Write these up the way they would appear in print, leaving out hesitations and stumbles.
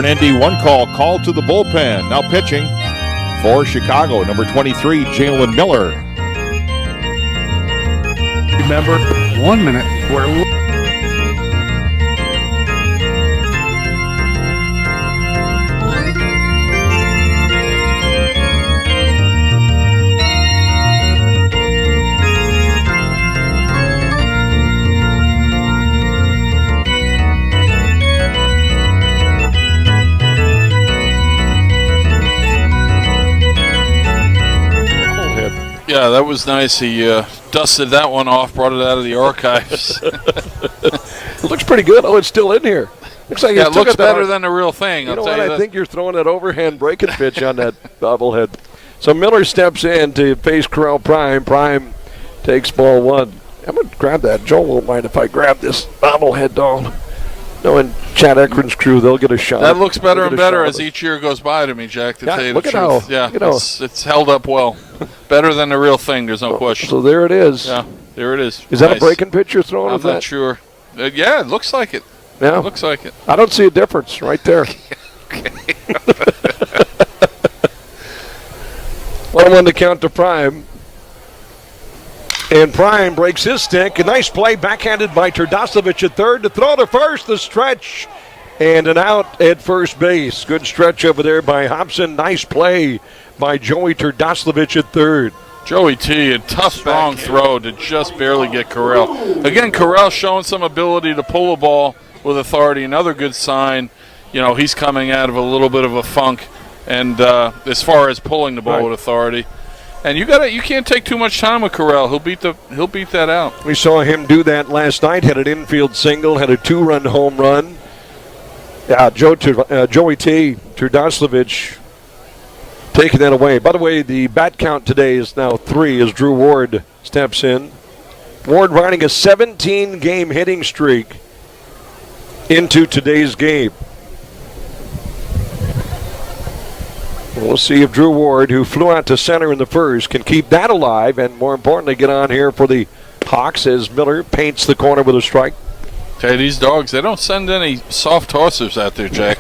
an ND1 call, called to the bullpen. Now pitching for Chicago, number 23, Jalen Miller. Remember, 1 minute. Yeah, that was nice. He dusted that one off, brought it out of the archives. It looks pretty good. Oh, it's still in here. Looks like it looks better than the real thing. You know what? I think you're throwing that overhand breaking pitch on that bobblehead. So Miller steps in to face Corral Prime. Prime takes ball one. I'm going to grab that. Joel won't mind if I grab this bobblehead doll. Knowing Chad Ekron's crew, they'll get a shot. That looks better and better as each year goes by to me, Jack, to tell you the truth. It's held up well. Better than the real thing, there's no question. So there it is. Yeah, there it is. Is that a breaking pitch you're throwing? I'm not sure. Yeah, it looks like it. Yeah. It looks like it. I don't see a difference right there. Okay. 1-1 to count to Prime. And Prime breaks his stick. A nice play backhanded by Turdosevich at third to throw to first. The stretch and an out at first base. Good stretch over there by Hobson. Nice play by Joey Turdosevich at third. Joey T, a tough, strong throw to just barely get Corral. Again, Corral showing some ability to pull a ball with authority. Another good sign. You know, he's coming out of a little bit of a funk. And as far as pulling the ball with authority. And you can't take too much time with Corral. He'll beat that out. We saw him do that last night. Had an infield single, had a 2-run home run. Joey T, Turdosevich taking that away. By the way, the bat count today is now 3 as Drew Ward steps in. Ward riding a 17-game hitting streak into today's game. We'll see if Drew Ward, who flew out to center in the first, can keep that alive and, more importantly, get on here for the Hawks as Miller paints the corner with a strike. Hey, these dogs, they don't send any soft tossers out there, Jack.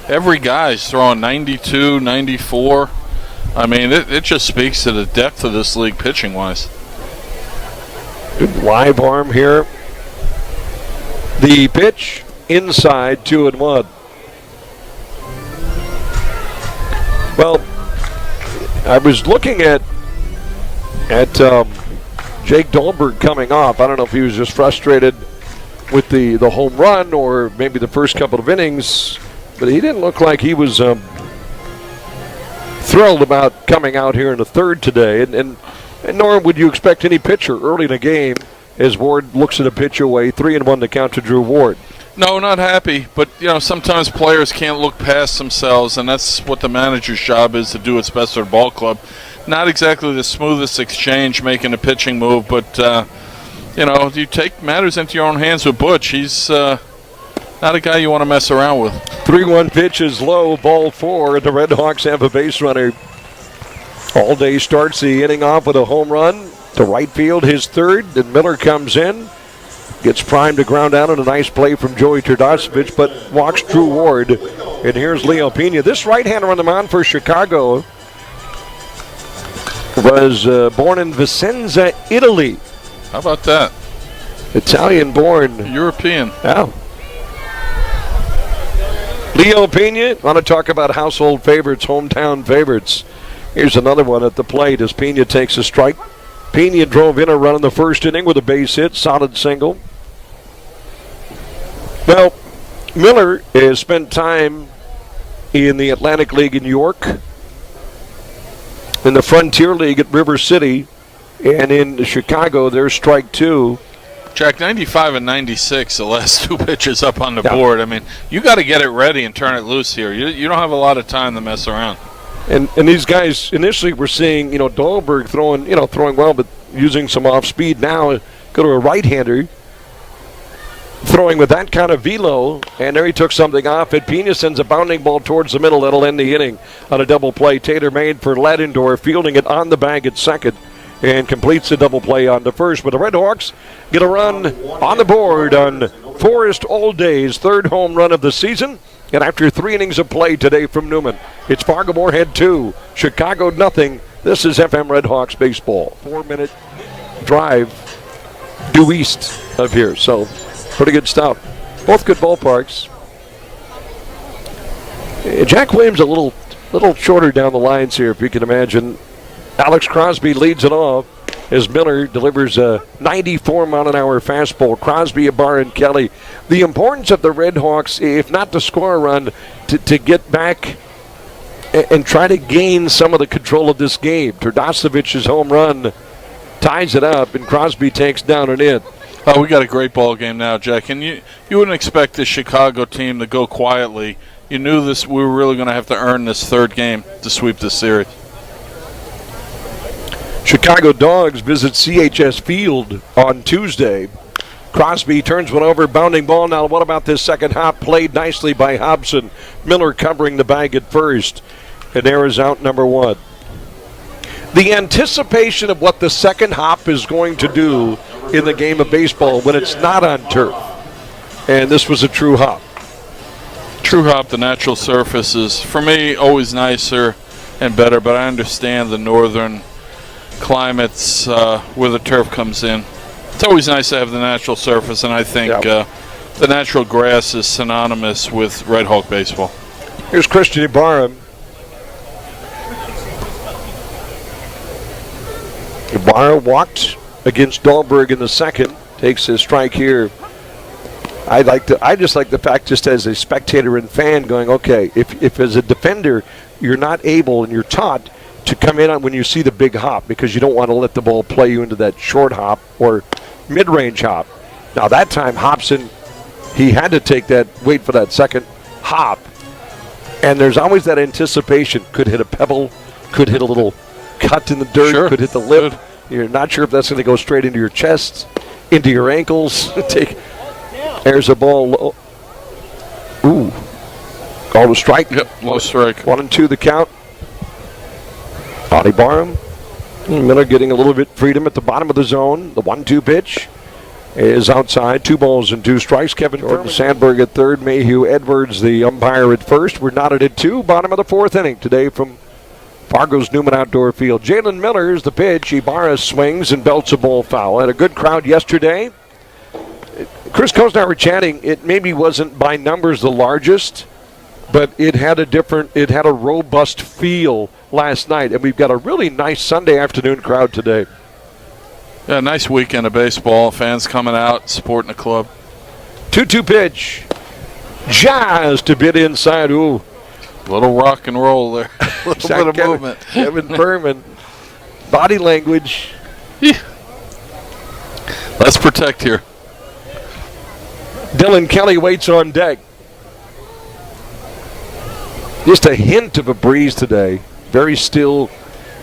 Every guy's throwing 92, 94. I mean, it just speaks to the depth of this league pitching-wise. Good live arm here. The pitch inside, 2-1. Well, I was looking at Jake Dahlberg coming off. I don't know if he was just frustrated with the home run or maybe the first couple of innings, but he didn't look like he was thrilled about coming out here in the third today. And nor would you expect any pitcher early in the game as Ward looks at a pitch away. 3-1 to count to Drew Ward. No, not happy, but sometimes players can't look past themselves, and that's what the manager's job is, to do its best for the ball club. Not exactly the smoothest exchange making a pitching move, but you take matters into your own hands with Butch. He's not a guy you want to mess around with. 3-1 pitch is low, ball 4, and the Red Hawks have a base runner. All day starts the inning off with a home run to right field, his third, and Miller comes in. Gets primed to ground out on a nice play from Joey Turdosevich, but walks Drew Ward. And here's Leo Pena. This right-hander on the mound for Chicago was born in Vicenza, Italy. How about that? Italian-born. European. Yeah. Leo Pena, want to talk about household favorites, hometown favorites. Here's another one at the plate as Pena takes a strike. Pena drove in a run in the first inning with a base hit, solid single. Well, Miller has spent time in the Atlantic League in New York, in the Frontier League at River City, and in Chicago, there's strike 2. Jack, 95 and 96, the last 2 pitches up on the board. I mean, you got to get it ready and turn it loose here. You don't have a lot of time to mess around. And these guys, initially we're seeing, Dahlberg throwing well, but using some off speed now. Go to a right-hander, throwing with that kind of velo, and there he took something off it. Pena sends a bounding ball towards the middle. That'll end the inning on a double play. Taylor-made for Ladendorf, fielding it on the bag at second, and completes the double play on the first. But the Red Hawks get a run on the board on Forrest Allday's third home run of the season. And after 3 innings of play today from Newman, it's Fargo Moorhead 2, Chicago nothing. This is FM Red Hawks baseball. 4-minute drive due east of here. So pretty good stuff. Both good ballparks. Jack Williams a little shorter down the lines here, if you can imagine. Alex Crosby leads it off as Miller delivers a 94-mile-an-hour fastball. Crosby, Ibarra, and Kelly. The importance of the Red Hawks, if not to score a run, to get back and try to gain some of the control of this game. Tardasevic's home run ties it up, and Crosby takes down and in. Oh, we got a great ball game now, Jack. And you wouldn't expect the Chicago team to go quietly. You knew this. We were really going to have to earn this third game to sweep this series. Chicago Dogs visit CHS Field on Tuesday. Crosby turns one over, bounding ball. Now what about this second hop? Played nicely by Hobson. Miller covering the bag at first. And there is out number 1. The anticipation of what the second hop is going to do in the game of baseball when it's not on turf. And this was a true hop. True hop, the natural surface is, for me, always nicer and better, but I understand the northern climates where the turf comes in. It's always nice to have the natural surface, and I think the natural grass is synonymous with Red Hawk baseball. Here's Christian Ibarra. Ibarra walked against Dahlberg in the second. Takes his strike here. I just like the fact, just as a spectator and fan, going, okay, if as a defender you're not able and you're taught to come in on when you see the big hop, because you don't want to let the ball play you into that short hop or mid-range hop. Now that time Hobson, he had to wait for that second hop, and there's always that anticipation. Could hit a pebble, could hit a little cut in the dirt, could hit the lip. You're not sure if that's going to go straight into your chest, into your ankles. There's a ball low. Ooh. Called a strike. Yep, low strike. 1-2 the count. Body Barham. Miller getting a little bit freedom at the bottom of the zone. The 1-2 pitch is outside. 2 balls and 2 strikes. Kevin Jordan Sandberg at third. Mayhew Edwards, the umpire, at first. We're knotted at 2. Bottom of the 4th inning today from Fargo's Newman Outdoor Field. Jalen Miller is the pitch. Ibarra swings and belts a ball foul. Had a good crowd yesterday. Chris Coase and I were chatting. It maybe wasn't by numbers the largest, but it had a robust feel last night, and we've got a really nice Sunday afternoon crowd today. Yeah, nice weekend of baseball. Fans coming out, supporting the club. 2-2 pitch. Jazz to bid inside. Ooh. A little rock and roll there. A little bit of movement. Kevin Berman. Body language. Yeah. Let's protect here. Dylan Kelly waits on deck. Just a hint of a breeze today. Very still,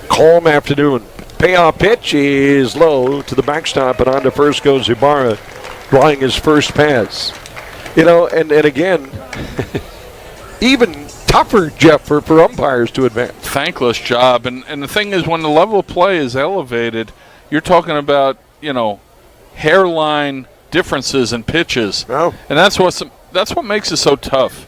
calm afternoon. Payoff pitch is low to the backstop, and on to first goes Ibarra, drawing his first pass. You know, and again, even tougher, Jeff, for umpires to advance. Thankless job. And the thing is, when the level of play is elevated, you're talking about, hairline differences in pitches. Oh. And that's what makes it so tough.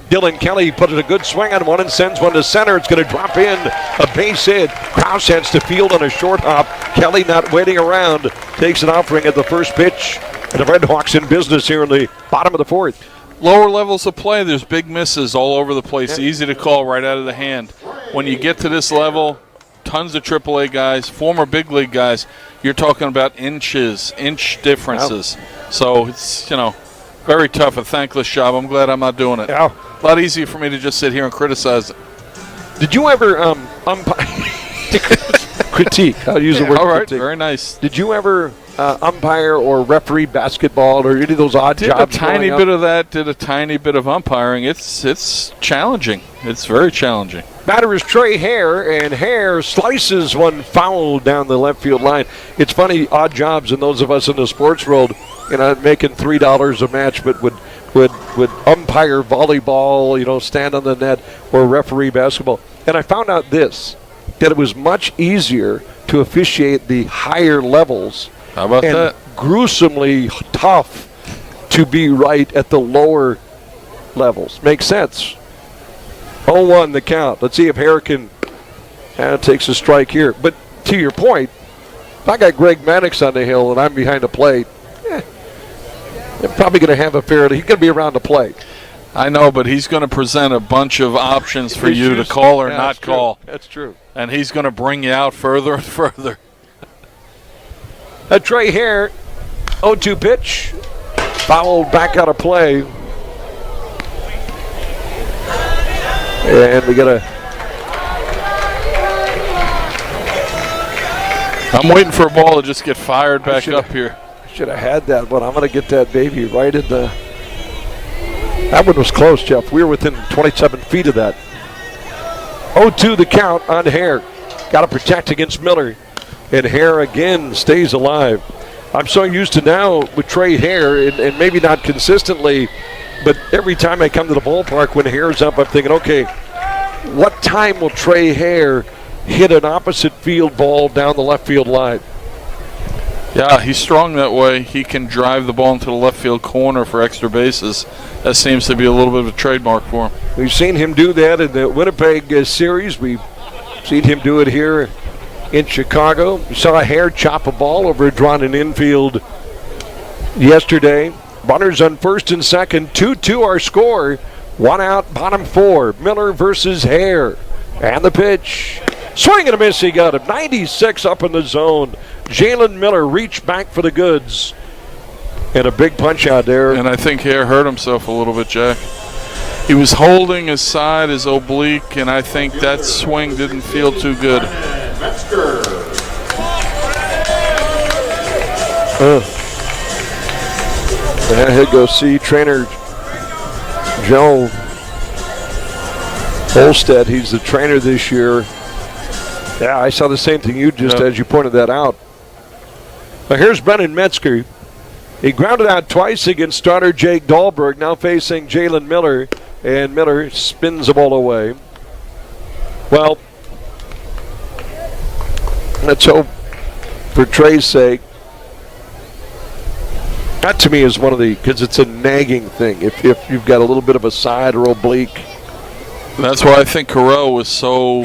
Dylan Kelly put a good swing on one and sends one to center. It's going to drop in, a base hit. Krause heads to field on a short hop. Kelly not waiting around. Takes an offering at the first pitch. And the Red Hawks in business here in the bottom of the 4th. Lower levels of play, there's big misses all over the place. Yeah. Easy to call right out of the hand. When you get to this level, tons of AAA guys, former big league guys, you're talking about inch differences. Wow. So it's, very tough, a thankless job. I'm glad I'm not doing it. Yeah. A lot easier for me to just sit here and criticize it. Did you ever umpire? Critique. I'll use the word all right, critique. Very nice. Did you ever umpire or referee basketball or any of those odd jobs? Did a tiny bit of that, did a tiny bit of umpiring. It's challenging. It's very challenging. Batter is Trey Hare, and Hare slices one foul down the left field line. It's funny, odd jobs, and those of us in the sports world, making $3 a match, but would umpire volleyball, stand on the net, or referee basketball. And I found out that it was much easier to officiate the higher levels. How about and that? Gruesomely tough to be right at the lower levels. Makes sense. 0-1 the count. Let's see if Hare can takes a strike here. But to your point, if I got Greg Maddox on the hill and I'm behind the plate, they're probably going to have a fairly. He's going to be around the plate. I know, but he's going to present a bunch of options for you to call or not call. That's true. And he's going to bring you out further and further. A Trey Hare, 0-2 pitch, fouled back out of play. And we got a. I'm waiting for a ball to just get fired back up here. Should have had that, but I'm going to get that baby right in the. That one was close, Jeff. We were within 27 feet of that. 0-2 the count on Hare. Got to protect against Miller. And Hare again stays alive. I'm so used to now with Trey Hare, and maybe not consistently, but every time I come to the ballpark when Hare's up, I'm thinking, okay, what time will Trey Hare hit an opposite field ball down the left field line? Yeah, he's strong that way. He can drive the ball into the left field corner for extra bases. That seems to be a little bit of a trademark for him. We've seen him do that in the Winnipeg series. We've seen him do it here in Chicago. We saw Hare chop a ball over a drawn-in infield yesterday. Runners on first and second. 2-2 our score. One out, bottom four. Miller versus Hare. And the pitch. Swing and a miss, he got him. 96 up in the zone. Jalen Miller reached back for the goods. And a big punch out there. And I think Hare hurt himself a little bit, Jack. He was holding his side, his oblique, and I think that swing didn't feel too good. He'll go see trainer Joe Holstead. He's the trainer this year. Yeah, I saw the same thing you just as you pointed that out. Now here's Brennan Metzger. He grounded out twice against starter Jake Dahlberg, now facing Jalen Miller, and Miller spins the ball away. Well, let's hope for Trey's sake. That to me is one of the, because it's a nagging thing. If you've got a little bit of a side or oblique. That's why I think Carell was so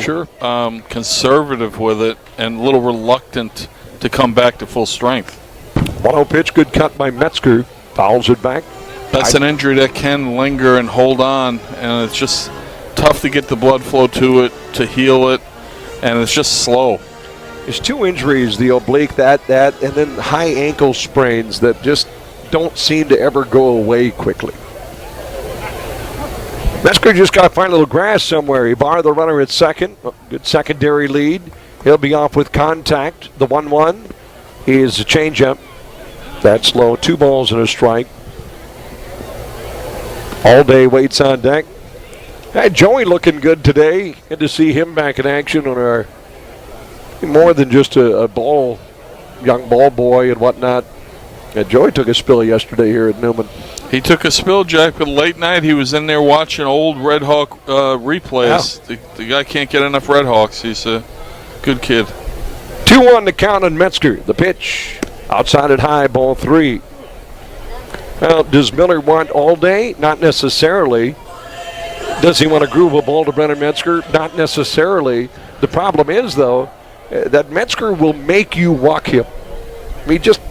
conservative with it and a little reluctant to come back to full strength. 1-0 pitch, good cut by Metzger. Fouls it back. That's an injury that can linger and hold on, and it's just tough to get the blood flow to it, to heal it, and it's just slow. There's two injuries, the oblique, that, and then high ankle sprains that just don't seem to ever go away quickly. Metzger just got to find a little grass somewhere. He barred the runner at second. Good secondary lead. He'll be off with contact. The 1-1 is a changeup. That's low. 2 balls and a strike. All day waits on deck. Hey, Joey looking good today. Good to see him back in action on our more than just a young ball boy and whatnot. Yeah, Joey took a spill yesterday here at Newman. He took a spill, Jack, but late night he was in there watching old Red Hawk replays. Yeah. The guy can't get enough Red Hawks. He's a good kid. 2-1 to count on Metzger. The pitch outside at high, ball 3. Well, does Miller want all day? Not necessarily. Does he want to groove a ball to Brennan Metzger? Not necessarily. The problem is, though, that Metzger will make you walk him. He just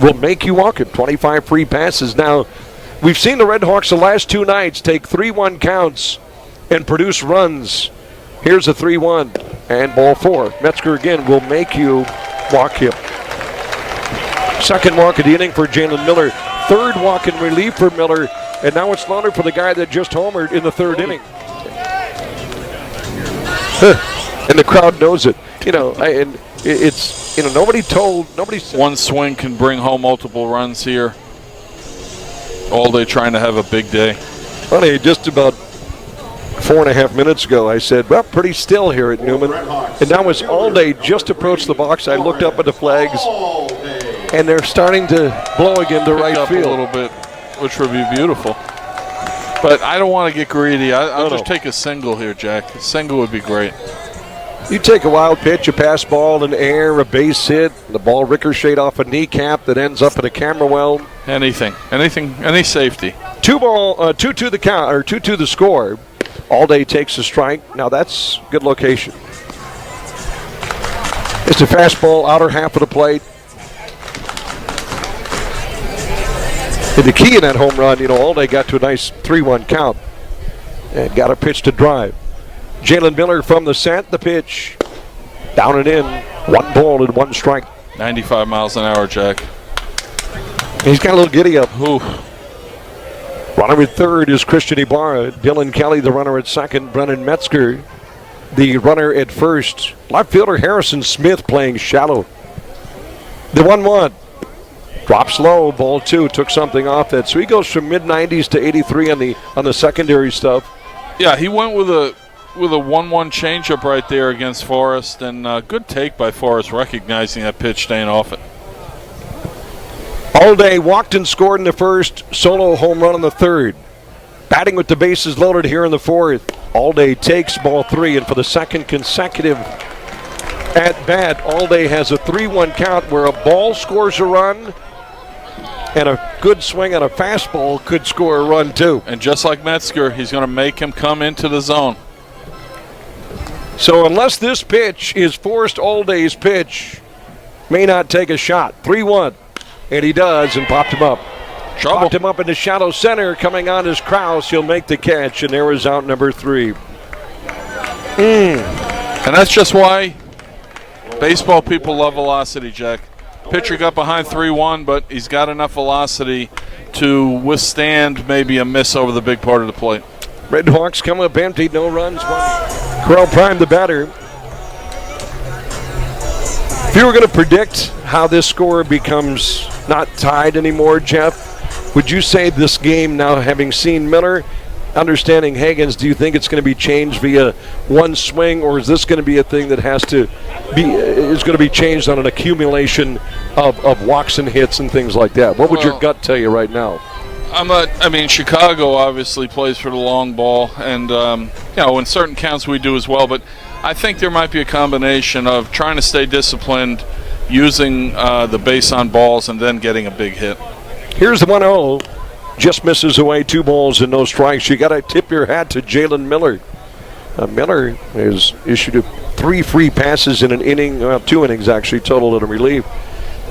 will make you walk him. 25 free passes. Now, we've seen the Red Hawks the last 2 nights take 3-1 counts and produce runs. Here's a 3-1 and ball 4. Metzger again will make you walk him. Second walk of the inning for Jalen Miller. Third walk in relief for Miller. And now it's Launer for the guy that just homered in the 3rd inning. And the crowd knows it. And it's, nobody said. One swing can bring home multiple runs here. All day trying to have a big day. Funny, just about 4.5 minutes ago, I said, well, pretty still here at Newman. And now it's all day just approached the box. I looked up at the flags, and they're starting to blow again to right field. A little bit, which would be beautiful. But I don't want to get greedy. I'll just take a single here, Jack. A single would be great. You take a wild pitch, a pass ball in the air, a base hit, the ball ricocheted off a kneecap that ends up in a camera well. Anything, any safety. 2-2 the count, or 2-2 the score. Allday takes the strike. Now that's good location. It's a fastball, outer half of the plate. And the key in that home run, Allday got to a nice 3-1 count and got a pitch to drive. Jalen Miller from the set, the pitch. Down and in. 1 ball and 1 strike. 95 miles an hour, Jack. He's got a little giddy up. Ooh. Runner at third is Christian Ibarra. Dylan Kelly, the runner at second. Brennan Metzger, the runner at first. Left fielder Harrison Smith playing shallow. The 1-1. Drops low, ball 2. Took something off that. So he goes from mid-90s to 83 on the secondary stuff. Yeah, he went with a 1-1 changeup right there against Forrest, and good take by Forrest, recognizing that pitch, staying off it. Allday walked and scored in the first, solo home run in the third. Batting with the bases loaded here in the fourth. Allday takes ball 3, and for the second consecutive at bat, Allday has a 3-1 count where a ball scores a run, and a good swing on a fastball could score a run too. And just like Metzger, he's going to make him come into the zone. So unless this pitch is Forrest Allday's pitch, may not take a shot. 3-1. And he does, and popped him up. Trouble. Popped him up in the shallow center. Coming on is Krause. He'll make the catch, and there is out number 3. And that's just why baseball people love velocity, Jack. Pitcher got behind 3-1, but he's got enough velocity to withstand maybe a miss over the big part of the plate. Red Hawks come up empty, no runs. Corral Prime, the batter. If you were going to predict how this score becomes not tied anymore, Jeff, would you say this game, now having seen Miller, understanding Hagens, do you think it's going to be changed via one swing, or is this going to be a thing that is going to be changed on an accumulation of walks and hits and things like that? What would your gut tell you right now? Chicago obviously plays for the long ball, and in certain counts we do as well, but I think there might be a combination of trying to stay disciplined, using the base on balls, and then getting a big hit. Here's the 1-0. Just misses away, 2 balls and no strikes. You got to tip your hat to Jalen Miller. Miller has issued 3 free passes in an inning, 2 innings actually, total in relief.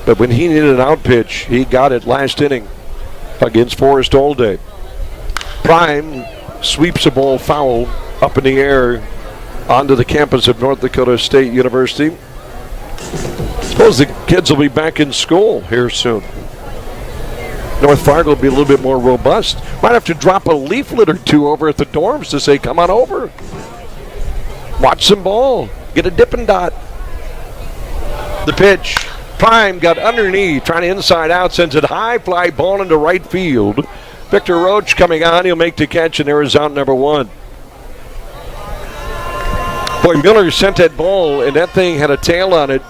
But when he needed an out pitch, he got it last inning against Forrest Allday. Prime sweeps a ball foul up in the air onto the campus of North Dakota State University. Suppose the kids will be back in school here soon. North Fargo will be a little bit more robust. Might have to drop a leaflet or 2 over at the dorms to say, come on over. Watch some ball. Get a Dippin' Dot. The pitch. Prime got underneath, trying to inside out, sends it high, fly ball into right field. Victor Roach coming on. He'll make the catch, and there is out number 1. Boy, Miller sent that ball, and that thing had a tail on it.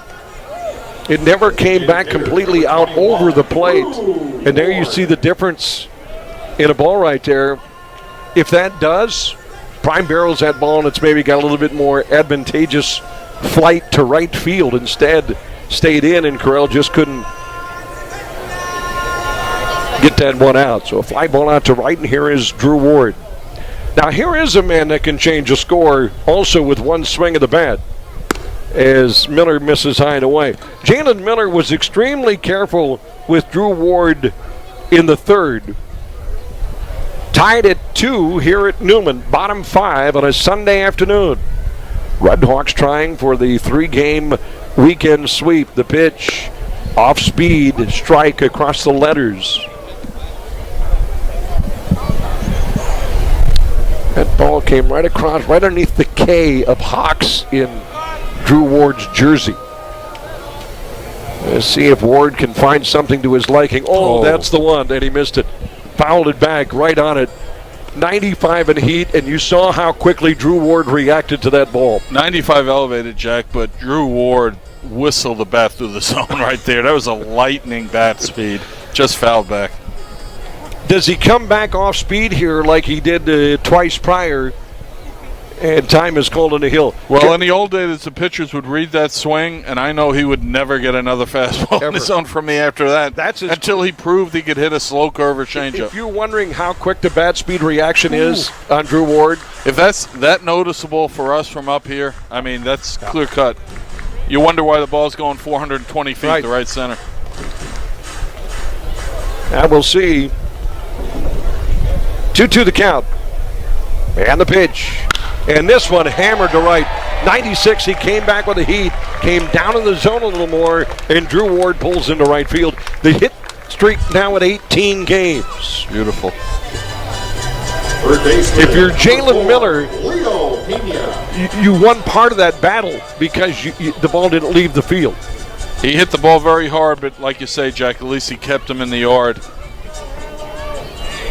It never came back completely out over the plate. And there you see the difference in a ball right there. If that does, Prime barrels that ball, and it's maybe got a little bit more advantageous flight to right field. Instead, stayed in, and Corral just couldn't get that one out. So a fly ball out to right, and here is Drew Ward. Now here is a man that can change a score also with one swing of the bat, as Miller misses high and away. Jalen Miller was extremely careful with Drew Ward in the third. Tied at 2 here at Newman, bottom 5 on a Sunday afternoon. Red Hawks trying for the 3-game weekend sweep. The pitch, off speed, strike across the letters. That ball came right across, right underneath the K of Hawks in Drew Ward's jersey. Let's see if Ward can find something to his liking. Oh, that's the one, and he missed it. Fouled it back right on it. 95 in heat, and you saw how quickly Drew Ward reacted to that ball. 95 elevated, Jack, but Drew Ward whistled the bat through the zone right there. That was a lightning bat speed. Just fouled back. Does he come back off speed here like he did twice prior And time is cold on the hill. Well, in the old days, the pitchers would read that swing, and I know he would never get another fastball in his zone from me after that. Until he proved he could hit a slow curve or changeup. If you're wondering how quick the bat speed reaction is on Drew Ward, if that's that noticeable for us from up here, I mean, that's clear cut. You wonder why the ball's going 420 feet to right center. Now we'll see. 2-2 the count. And the pitch. And this one hammered to right. 96, he came back with a heat, came down in the zone a little more, and Drew Ward pulls into right field. The hit streak now at 18 games. Beautiful. If you're Jalen Miller, you won part of that battle because the ball didn't leave the field. He hit the ball very hard, but like you say, Jack, at least he kept him in the yard.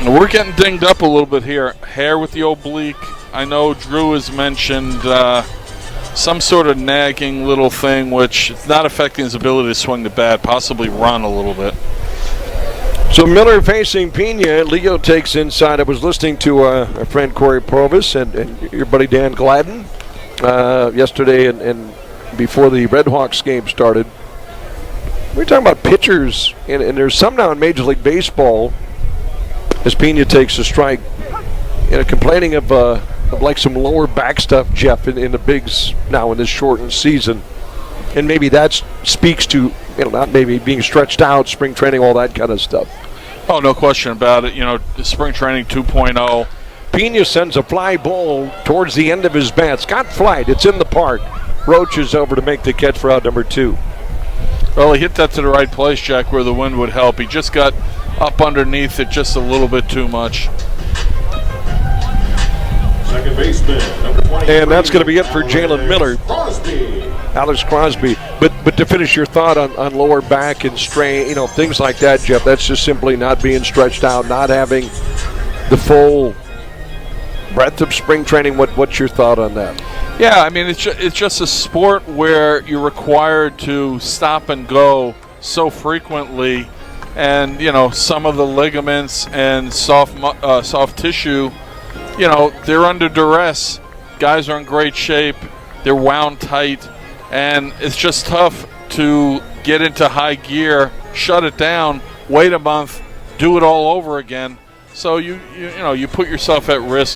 And we're getting dinged up a little bit here. Hair with the oblique. I know Drew has mentioned some sort of nagging little thing, which is not affecting his ability to swing the bat, possibly run a little bit. So Miller facing Pena. Leo takes inside. I was listening to our friend Corey Provis and your buddy Dan Gladden yesterday and before the Red Hawks game started. We were talking about pitchers, and there's some now in Major League Baseball as Pena takes a strike. Complaining of like some lower back stuff, Jeff, in the bigs now in this shortened season. And maybe that speaks to, not maybe being stretched out, spring training, all that kind of stuff. Oh, no question about it. Spring training 2.0. Pena sends a fly ball towards the end of his bat. It's got flight. It's in the park. Roach is over to make the catch for out number 2. Well, he hit that to the right place, Jack, where the wind would help. He just got up underneath it just a little bit too much. Second baseman, number 23. And that's going to be it for Jalen Miller. Alex Crosby. But to finish your thought on lower back and strain, things like that, Jeff, that's just simply not being stretched out, not having the full breadth of spring training. What's your thought on that? Yeah, I mean, it's just a sport where you're required to stop and go so frequently, and some of the ligaments and soft tissue, they're under duress. Guys are in great shape. They're wound tight, and it's just tough to get into high gear, shut it down, wait a month, do it all over again. So you put yourself at risk.